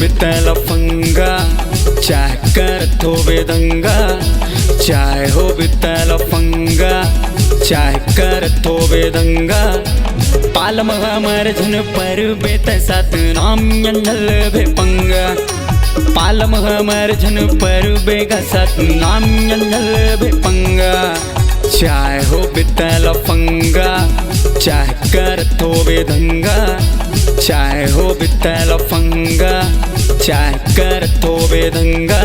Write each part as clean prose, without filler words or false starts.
बितल फंगा चाहे कर थोबे दंगा, चाहे हो बितल फंगा चाहे कर थोबे दंगा। पालम हमर झन पर बेत सात नाम यंजल भे पंगा, पालम हमर झन पर बेगा सात नाम यंजल भे पंगा। चाहे हो बितल फंगा चाहे कर थोबे दंगा, चाहे हो बितल फंगा चाहे कर थोबे दंगा।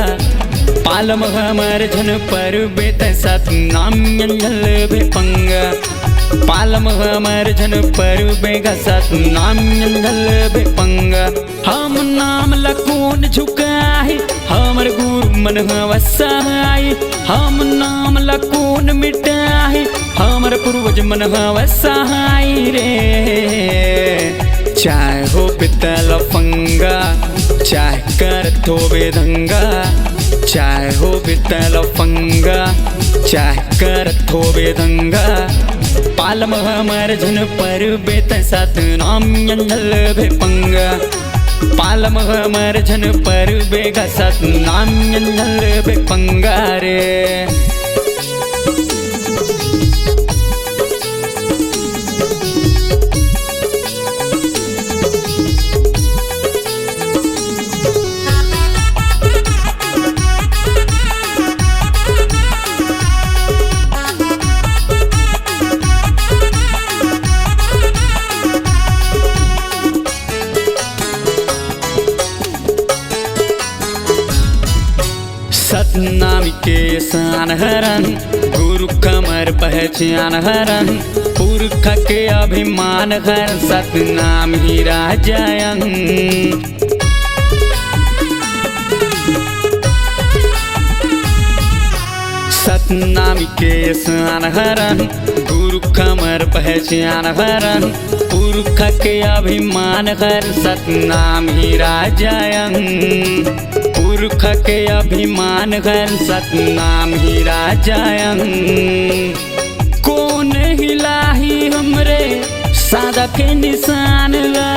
पालम हमर झन पर बेत सात नाम यंजल भे पंगा, पालम हमर झन पर बेगा सात नाम यंजल भे पंगा। हम नाम लकून झुकाई हमर गुरु मन वसाई, हम नाम लकून मिटाई हमर पूर्वज मन वसाई रे। चाहे हो बितल फंगा चाहे कर थोबे दंगा, चाहे हो बितल फंगा चाहे कर थोबे दंगा। पालम हमर झन पर बेत सात नाम यंजल भे पंगा, पालम हमर झन पर बेगा सात नाम यंजल भे पंगा रे। सतनामी के शान हरन गुरु कमर पहचान हरन, पुरख के अभिमान हर सतनाम ही राजयन। सतनामी के शान हरन गुरु कमर पहचान हरन, पुरख के अभिमान हर सतनाम ही राजयन। पुरख के अभिमान घर सतनाम ही राजयन। कौन हिलाही हमरे सादा के निशान ला,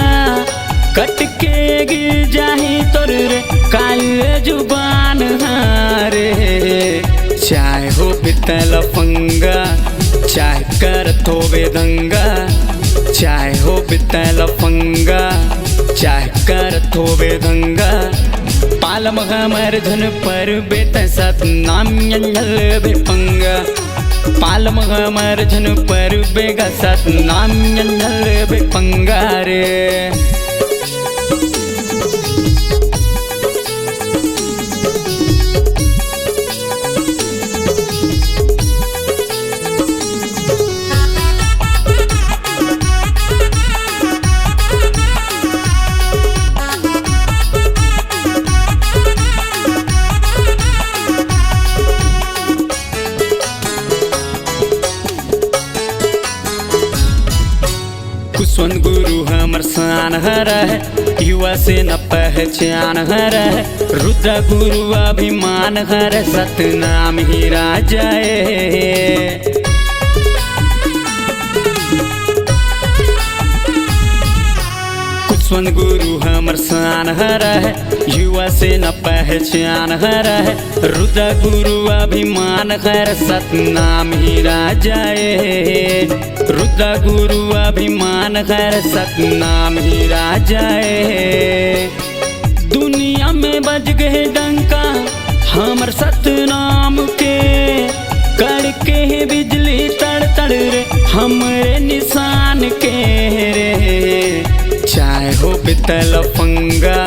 कट के गिर जाही तोर रे काले जुबान हारे। चाहे हो बितल फंगा चाहे कर थोबे दंगा, चाहे हो बितल फंगा चाहे कर थोबे दंगा। पालम हमर झन पर बेत सात नाम यंजल भे पंगा, पालम हमर झन पर बेगा सात नाम यंजल भे पंगा रे। कुसवन गुरु हमर शान हरह युवा से न पहचान हरह, रुद्र गुरु अभिमान हर सतनाम ही राजय। कुसवन गुरु हमर शान हरह युवा से न पहचान हरह, रुद्र गुरु अभिमान हर सतनाम ही राजय। रुद्र गुरु अभिमान हर सतनाम ही राजय। दुनिया में बज गए डंका हमर सतनाम के, कड़के बिजली तड़ तड़ रे हमरे निशान के रे। चाहे हो बितल फंगा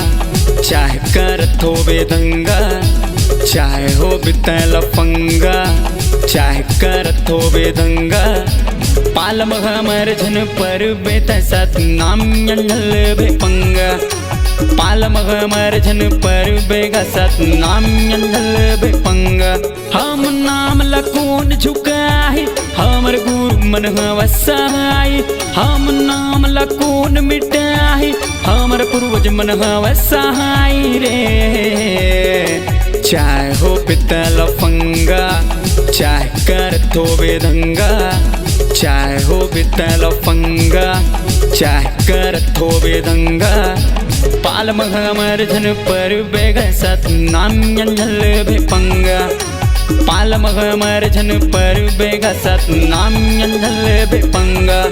चाहे कर थोबे दंगा, चाहे हो बितल फंगा चाहे कर थोबे दंगा। पालम हमर झन पर बेत सात नाम यंजल भे पंगा, पालम हमर झन पर बेगा सात नाम यंजल भे पंगा। हम नाम लकून झुकाई हमर गुरु मन वसाई, हम नाम लकून मिटाई हमर पूर्वज मन वसाई रे। चाहे हो बितल फंगा चाहे कर थोबे दंगा, चाहे हो बितल फंगा चाहे कर थोबे दंगा। पाल मघमर झन पर बेघसत नाम यंझल भेपंगा पाल मघमर झन पर बेघसत नाम यंझल भेपंगा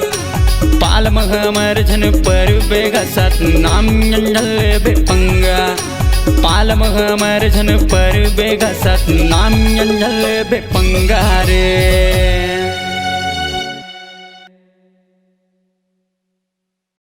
पाल मघमर झन पर बेघसत नाम यंझल भेपंगा पाल मघमर झन पर बेघसत नाम यंझल भेपंगा रे।